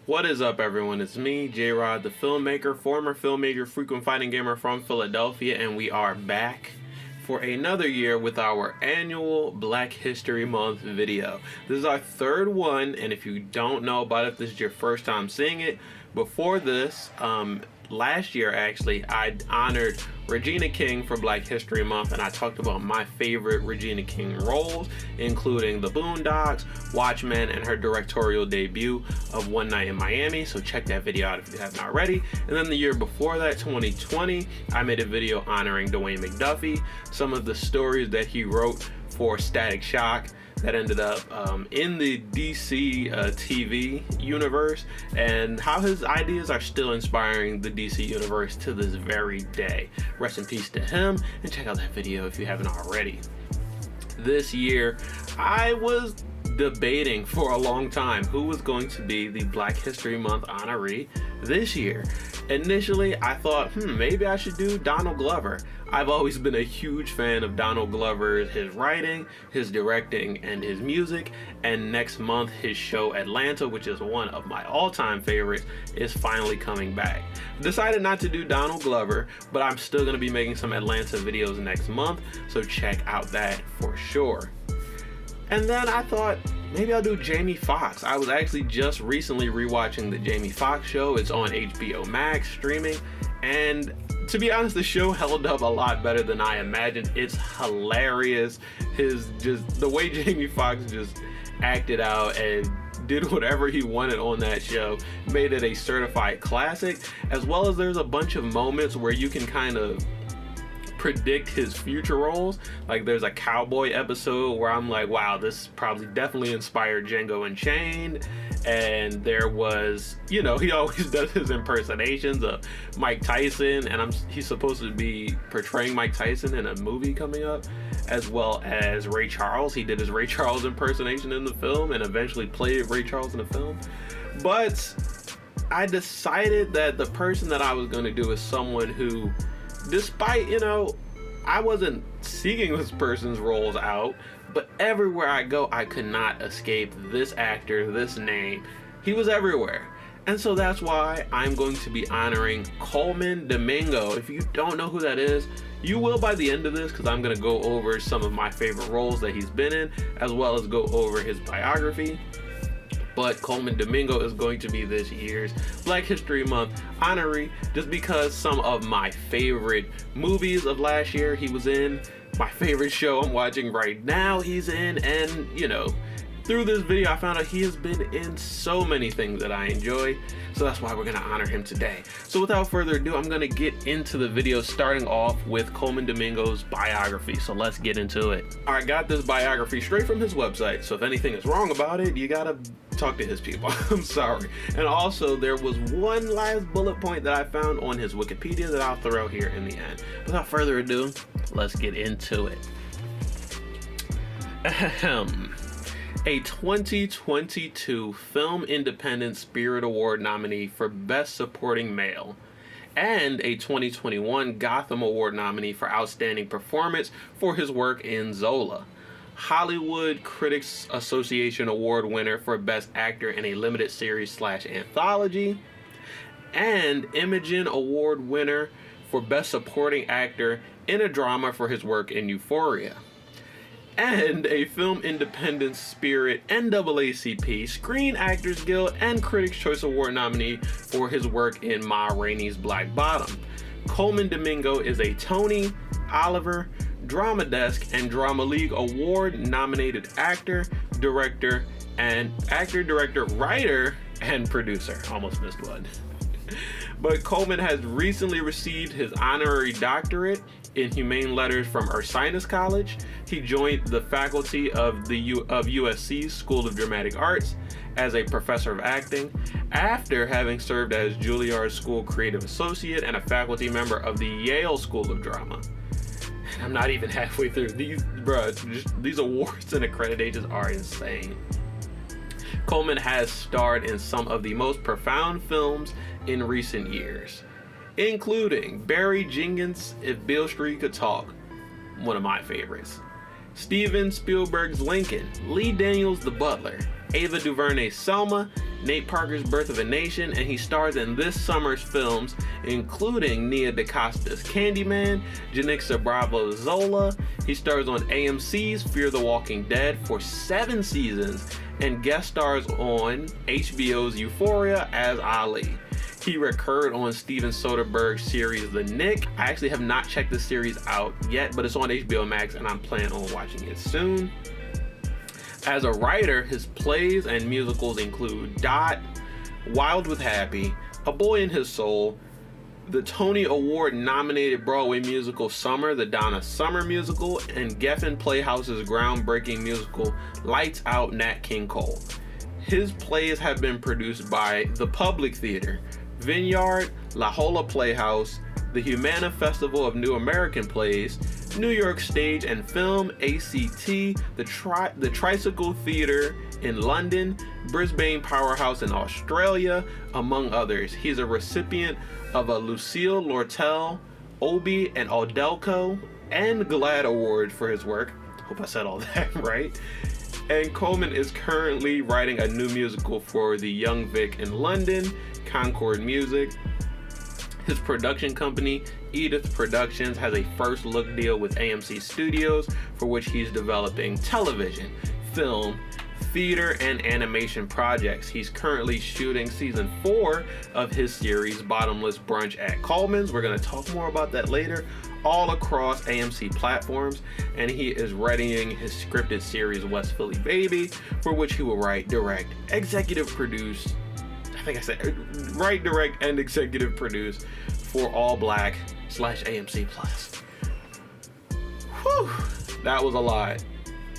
What is up, everyone? It's me, J-Rod, the filmmaker, former filmmaker, frequent fighting gamer from Philadelphia, and we are back for another year with our annual Black History Month video. This is our third one, and if you don't know about it, this is your first time seeing it. Before this, last year actually, I honored Regina King for Black History Month, and I talked about my favorite Regina King roles, including The Boondocks, Watchmen, and her directorial debut of One Night in Miami. So check that video out if you haven't already. And then the year before that, 2020, I made a video honoring Dwayne McDuffie, some of the stories that he wrote for Static Shock that ended up in the DC TV universe, and how his ideas are still inspiring the DC universe to this very day. Rest in peace to him, and check out that video if you haven't already. This year, I was debating for a long time who was going to be the Black History Month honoree this year. Initially, I thought, maybe I should do Donald Glover. I've always been a huge fan of Donald Glover's, his writing, his directing, and his music. And next month, his show Atlanta, which is one of my all-time favorites, is finally coming back. Decided not to do Donald Glover, but I'm still going to be making some Atlanta videos next month, so check out that for sure. And then I thought, maybe I'll do Jamie Foxx. I was actually just recently rewatching the Jamie Foxx show. It's on HBO Max streaming, and to be honest, the show held up a lot better than I imagined. It's hilarious. The way Jamie Foxx just acted out and did whatever he wanted on that show made it a certified classic, as well as there's a bunch of moments where you can kind of predict his future roles. Like there's a cowboy episode where I'm like, wow, this probably definitely inspired Django Unchained. And there was, he always does his impersonations of Mike Tyson, and he's supposed to be portraying Mike Tyson in a movie coming up, as well as Ray Charles. He did his Ray Charles impersonation in the film and eventually played Ray Charles in the film. But I decided that the person that I was going to do is someone who, despite, I wasn't seeking this person's roles out, but everywhere I go, I could not escape this actor, this name. He was everywhere. And so that's why I'm going to be honoring Colman Domingo. If you don't know who that is, you will by the end of this, because I'm going to go over some of my favorite roles that he's been in, as well as go over his biography. But Colman Domingo is going to be this year's Black History Month honoree, just because some of my favorite movies of last year he was in, my favorite show I'm watching right now he's in, and through this video I found out he has been in so many things that I enjoy, so that's why we're going to honor him today. So without further ado, I'm going to get into the video, starting off with Colman Domingo's biography. So let's get into it. I got this biography straight from his website, so if anything is wrong about it, you gotta talk to his people. I'm sorry. And also, there was one last bullet point that I found on his Wikipedia that I'll throw here in the end. Without further ado, let's get into it. Ahem. A 2022 Film Independent Spirit Award nominee for Best Supporting Male, and a 2021 Gotham Award nominee for Outstanding Performance for his work in Zola. Hollywood Critics Association Award winner for Best Actor in a Limited Series / Anthology, and Imogen Award winner for Best Supporting Actor in a Drama for his work in Euphoria. And a Film Independent Spirit NAACP Screen Actors Guild and Critics' Choice Award nominee for his work in Ma Rainey's Black Bottom. Colman Domingo is a Tony, Oliver, Drama Desk, and Drama League Award nominated actor, director, writer, and producer. Almost missed one. But Coleman has recently received his honorary doctorate in Humane Letters from Ursinus College. He joined the faculty of USC's School of Dramatic Arts as a professor of acting, after having served as Juilliard School Creative Associate and a faculty member of the Yale School of Drama. And I'm not even halfway through. These awards and accreditations are insane. Coleman has starred in some of the most profound films in recent years, including Barry Jenkins' If Beale Street Could Talk, one of my favorites, Steven Spielberg's Lincoln, Lee Daniels' The Butler, Ava DuVernay's Selma, Nate Parker's Birth of a Nation, and he stars in this summer's films, including Nia DaCosta's Candyman, Janixa Bravo's Zola. He stars on AMC's Fear the Walking Dead for 7 seasons, and guest stars on HBO's Euphoria as Ali. He recurred on Steven Soderbergh's series The Nick. I actually have not checked the series out yet, but it's on HBO Max and I'm planning on watching it soon. As a writer, his plays and musicals include Dot, Wild with Happy, A Boy in His Soul, the Tony Award nominated Broadway musical Summer, the Donna Summer musical, and Geffen Playhouse's groundbreaking musical Lights Out, Nat King Cole. His plays have been produced by the Public Theater, Vineyard, La Jolla Playhouse, the Humana Festival of New American Plays, New York Stage and Film, ACT, the Tricycle Theatre in London, Brisbane Powerhouse in Australia, among others. He's a recipient of a Lucille Lortel, Obie, and Audelco, and GLAAD Award for his work. Hope I said all that right. And Coleman is currently writing a new musical for the Young Vic in London, Concord Music. His production company, Edith Productions, has a first look deal with AMC Studios, for which he's developing television, film, theater, and animation projects. He's currently shooting season 4 of his series Bottomless Brunch at Coleman's. We're going to talk more about that later, all across AMC platforms, and he is readying his scripted series West Philly Baby, for which he will write, direct, executive produce, write, direct, and executive produce for All Black / AMC Plus. Whew, that was a lot.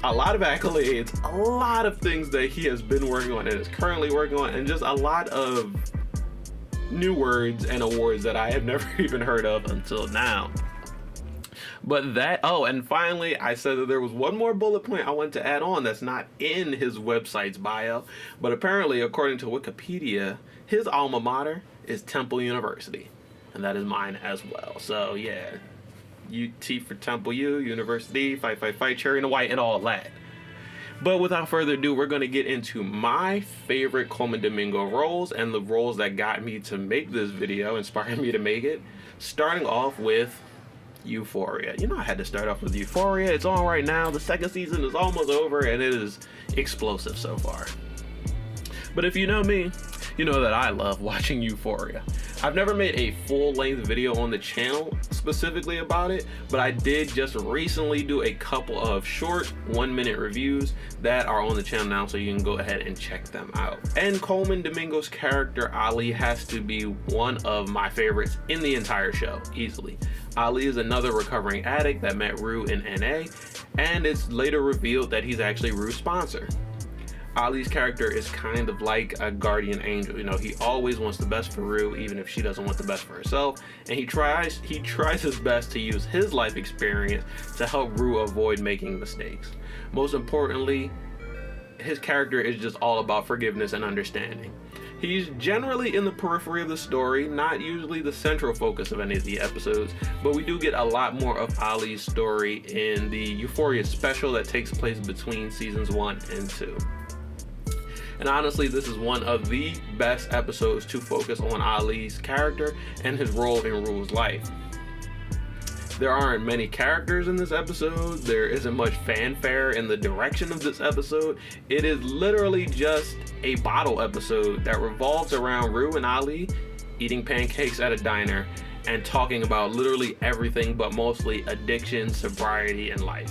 A lot of accolades, a lot of things that he has been working on and is currently working on, and just a lot of new words and awards that I have never even heard of until now. But that, and finally, I said that there was one more bullet point I wanted to add on that's not in his website's bio, but apparently, according to Wikipedia, his alma mater is Temple University, and that is mine as well. So yeah, UT for Temple U, University, fight, cherry and the white, and all that. But without further ado, we're going to get into my favorite Colman Domingo roles and the roles that got me to make this video, inspired me to make it, starting off with Euphoria. You know, I had to start off with Euphoria. It's on right now. The second season is almost over and it is explosive so far. But if you know me, you know that I love watching Euphoria. I've never made a full-length video on the channel specifically about it, but I did just recently do a couple of short 1-minute reviews that are on the channel now, so you can go ahead and check them out. And Colman Domingo's character Ali has to be one of my favorites in the entire show, easily. Ali is another recovering addict that met Rue in NA, and it's later revealed that he's actually Rue's sponsor. Ali's character is kind of like a guardian angel. You know, he always wants the best for Rue, even if she doesn't want the best for herself. And he tries his best to use his life experience to help Rue avoid making mistakes. Most importantly, his character is just all about forgiveness and understanding. He's generally in the periphery of the story, not usually the central focus of any of the episodes, but we do get a lot more of Ali's story in the Euphoria special that takes place between seasons 1 and 2. And honestly, this is one of the best episodes to focus on Ali's character and his role in Rue's life. There aren't many characters in this episode. There isn't much fanfare in the direction of this episode. It is literally just a bottle episode that revolves around Rue and Ali eating pancakes at a diner and talking about literally everything but mostly addiction, sobriety, and life.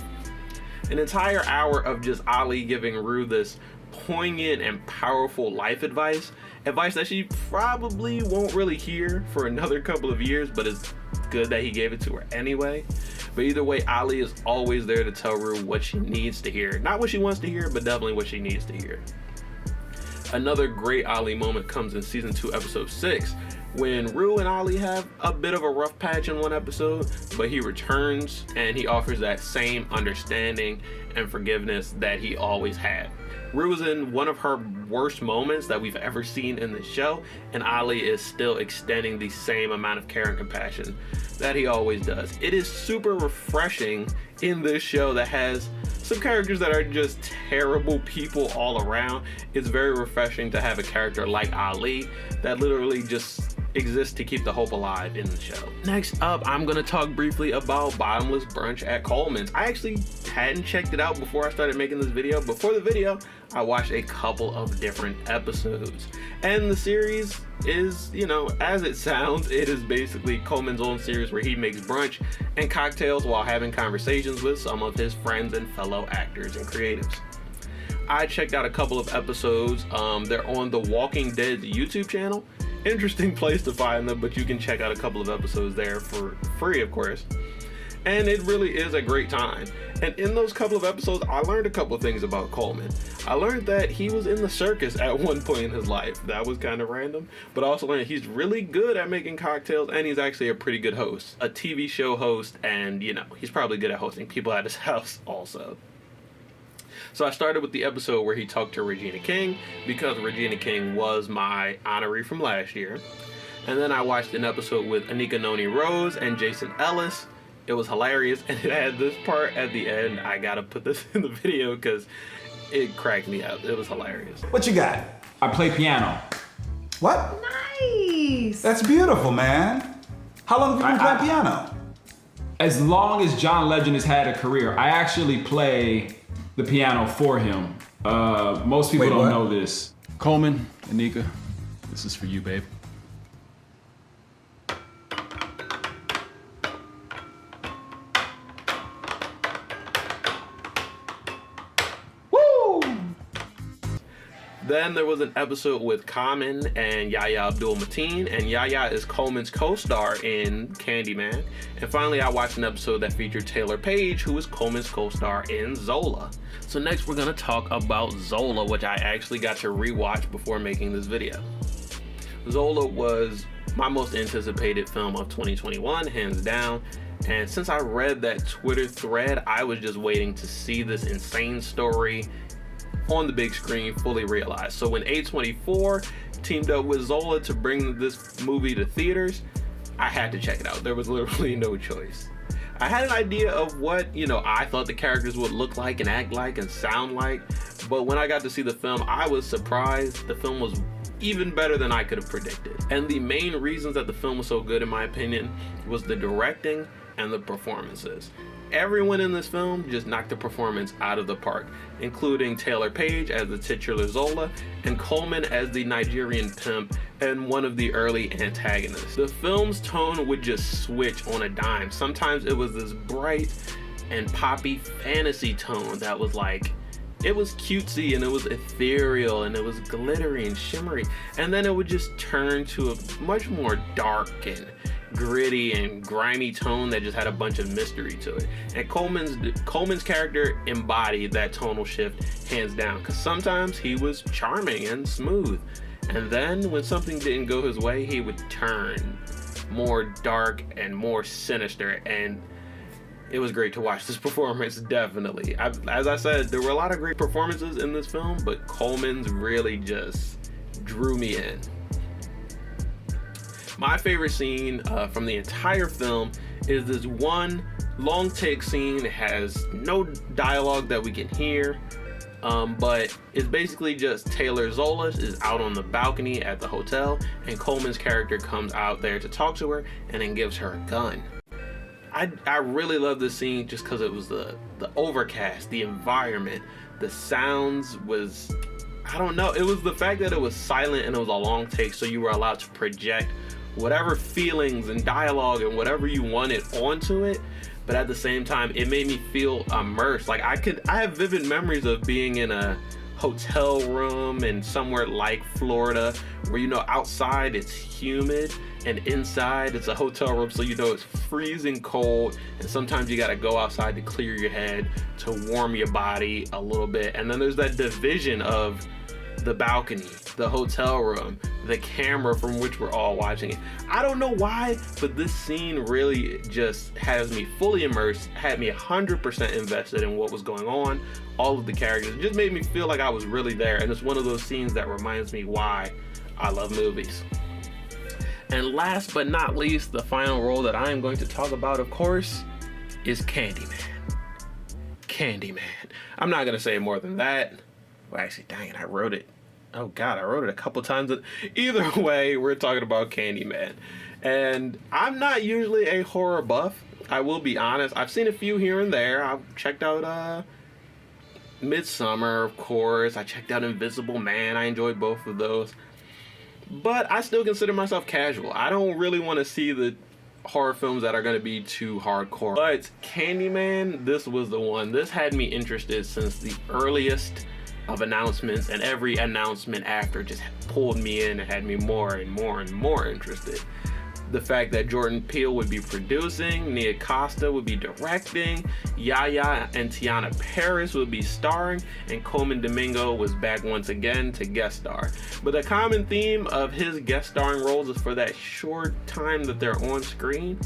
An entire hour of just Ali giving Rue this poignant and powerful life advice that she probably won't really hear for another couple of years, but it's good that he gave it to her anyway. But either way, Ali is always there to tell Rue what she needs to hear. Not what she wants to hear, but definitely what she needs to hear. Another great Ali moment comes in season 2, episode 6, when Rue and Ali have a bit of a rough patch in one episode, but he returns and he offers that same understanding and forgiveness that he always had. Rue is in one of her worst moments that we've ever seen in the show, and Ali is still extending the same amount of care and compassion that he always does. It is super refreshing in this show that has some characters that are just terrible people all around. It's very refreshing to have a character like Ali that literally just exists to keep the hope alive in the show. Next up, I'm gonna talk briefly about Bottomless Brunch at Coleman's. I actually hadn't checked it out before I started making this video. Before the video, I watched a couple of different episodes. And the series is, you know, as it sounds, it is basically Coleman's own series where he makes brunch and cocktails while having conversations with some of his friends and fellow actors and creatives. I checked out a couple of episodes. They're on the Walking Dead YouTube channel. Interesting place to find them, but you can check out a couple of episodes there for free, of course. And it really is a great time. And in those couple of episodes, I learned a couple of things about Coleman. I learned that he was in the circus at one point in his life. That was kind of random. But I also learned he's really good at making cocktails, and he's actually a pretty good host. A TV show host, and you know, he's probably good at hosting people at his house also. So I started with the episode where he talked to Regina King, because Regina King was my honoree from last year. And then I watched an episode with Anika Noni Rose and Jason Ellis. It was hilarious, and it had this part at the end. I gotta put this in the video because it cracked me up. It was hilarious. What you got? I play piano. What? Nice. That's beautiful, man. How long have you been playing piano? As long as John Legend has had a career, I actually play the piano for him. Most people don't know this. Coleman, Anika, this is for you, babe. Then there was an episode with Common and Yahya Abdul-Mateen, and Yahya is Coleman's co-star in Candyman. And finally, I watched an episode that featured Taylor Page, who is Coleman's co-star in Zola. So next we're gonna talk about Zola, which I actually got to rewatch before making this video. Zola was my most anticipated film of 2021, hands down. And since I read that Twitter thread, I was just waiting to see this insane story on the big screen fully realized. So when A24 teamed up with Zola to bring this movie to theaters, I had to check it out. There was literally no choice. I had an idea of what, you know, I thought the characters would look like and act like and sound like, but when I got to see the film, I was surprised. The film was even better than I could have predicted. And the main reasons that the film was so good, in my opinion, was the directing and the performances. Everyone in this film just knocked the performance out of the park, including Taylor Page as the titular Zola and Coleman as the Nigerian pimp and one of the early antagonists. The film's tone would just switch on a dime. Sometimes it was this bright and poppy fantasy tone that was like, it was cutesy and it was ethereal and it was glittery and shimmery, and then it would just turn to a much more dark and gritty and grimy tone that just had a bunch of mystery to it. And Coleman's character embodied that tonal shift hands down, because sometimes he was charming and smooth, and then when something didn't go his way, he would turn more dark and more sinister. And it was great to watch this performance, definitely. As I said, there were a lot of great performances in this film, but Coleman's really just drew me in. My favorite scene from the entire film is this one long take scene. It has no dialogue that we can hear, but it's basically just Taylor Zola is out on the balcony at the hotel, and Coleman's character comes out there to talk to her and then gives her a gun. I really love this scene just because it was the overcast, the environment, the sounds was, I don't know, it was the fact that it was silent and it was a long take, so you were allowed to project whatever feelings and dialogue and whatever you wanted onto it, but at the same time it made me feel immersed. Like I have vivid memories of being in a hotel room in somewhere like Florida where, you know, outside it's humid and inside it's a hotel room, so you know it's freezing cold, and sometimes you got to go outside to clear your head, to warm your body a little bit. And then there's that division of the balcony, the hotel room, the camera from which we're all watching it. I don't know why, but this scene really just has me fully immersed, had me 100% invested in what was going on, all of the characters. It just made me feel like I was really there, and it's one of those scenes that reminds me why I love movies. And last but not least, the final role that I am going to talk about, of course, is Candyman. Candyman. I'm not gonna say more than that. Well, actually, dang it, I wrote it. Oh God, I wrote it a couple times. Either way, we're talking about Candyman. And I'm not usually a horror buff. I will be honest. I've seen a few here and there. I've checked out Midsummer, of course. I checked out Invisible Man. I enjoyed both of those. But I still consider myself casual. I don't really want to see the horror films that are going to be too hardcore. But Candyman, this was the one. This had me interested since the earliest of announcements, and every announcement after just pulled me in and had me more and more and more interested. The fact that Jordan Peele would be producing, Nia Costa would be directing, Yaya and Tiana Paris would be starring, and Colman Domingo was back once again to guest star. But the common theme of his guest starring roles is for that short time that they're on screen,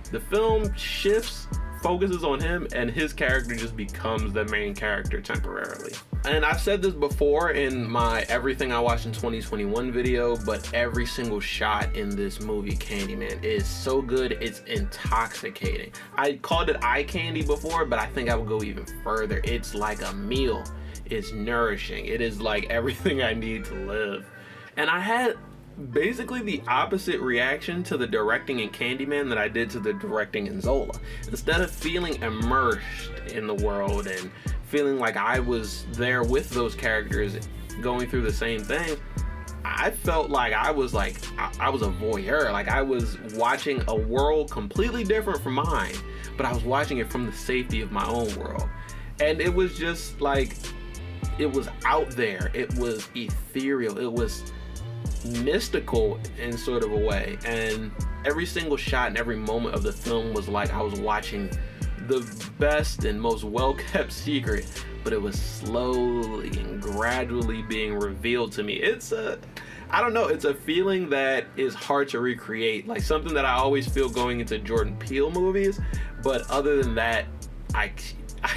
the film shifts, focuses on him, and his character just becomes the main character temporarily. And I've said this before in my Everything I Watched in 2021 video, but every single shot in this movie, Candyman, is so good, it's intoxicating. I called it eye candy before, but I think I would go even further. It's like a meal. It's nourishing. It is like everything I need to live. And I had basically the opposite reaction to the directing in Candyman that I did to the directing in Zola. Instead of feeling immersed in the world and feeling like I was there with those characters going through the same thing, I felt like I was a voyeur. Like I was watching a world completely different from mine, but I was watching it from the safety of my own world. And it was just like, it was out there. It was ethereal. It was mystical in sort of a way, and every single shot and every moment of the film was like I was watching the best and most well-kept secret, but it was slowly and gradually being revealed to me. It's a feeling that is hard to recreate, like something that I always feel going into Jordan Peele movies, but other than that, I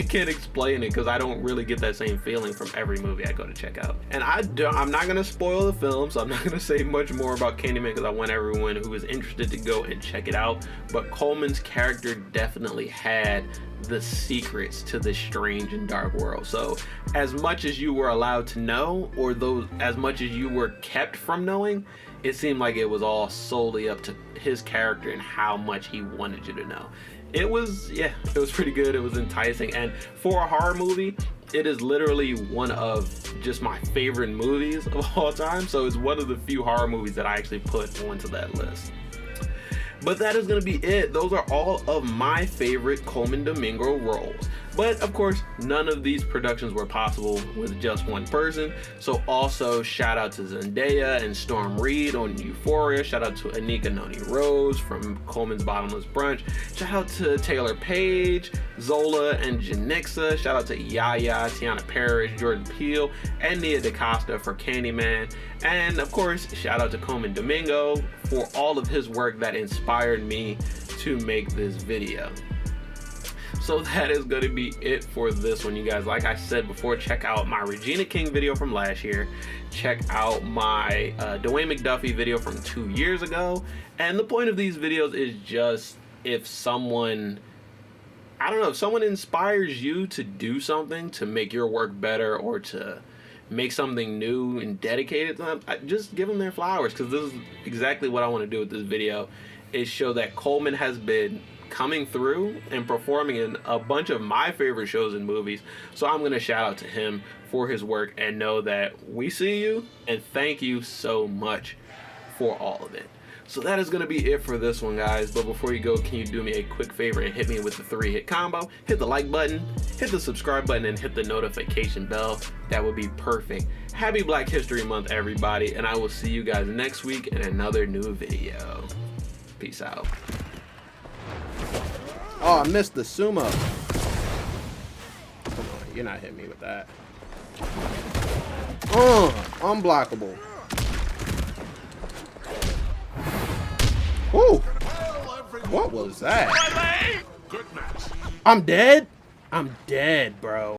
can't explain it because I don't really get that same feeling from every movie I go to check out. And I'm not going to spoil the film, so I'm not going to say much more about Candyman because I want everyone who is interested to go and check it out. But Coleman's character definitely had the secrets to this strange and dark world. So as much as you were allowed to know, or as much as you were kept from knowing, it seemed like it was all solely up to his character and how much he wanted you to know. It was pretty good. It was enticing, and for a horror movie, it is literally one of just my favorite movies of all time. So it's one of the few horror movies that I actually put onto that list. But that is going to be it. Those are all of my favorite Colman Domingo roles. But of course, none of these productions were possible with just one person. So also shout out to Zendaya and Storm Reed on Euphoria. Shout out to Anika Noni Rose from Coleman's Bottomless Brunch. Shout out to Taylor Page, Zola and Janixa. Shout out to Yaya, Tiana Paris, Jordan Peele, and Nia DaCosta for Candyman. And of course, shout out to Colman Domingo for all of his work that inspired me to make this video. So that is going to be it for this one, you guys. Like I said before, check out my Regina King video from last year. Check out my Dwayne McDuffie video from 2 years ago. And the point of these videos is just if someone, if someone inspires you to do something to make your work better or to make something new and dedicate it to them, just give them their flowers, because this is exactly what I want to do with this video, is show that Coleman has been coming through and performing in a bunch of my favorite shows and movies. So I'm going to shout out to him for his work and know that we see you and thank you so much for all of it. So that is going to be it for this one, guys. But before you go, can you do me a quick favor and hit me with the 3-hit combo? Hit the like button, hit the subscribe button, and hit the notification bell. That would be perfect. Happy Black History Month, everybody, and I will see you guys next week in another new video. Peace out. Oh, I missed the sumo. Come on, you're not hitting me with that. Unblockable. Ooh. What was that? I'm dead? I'm dead, bro.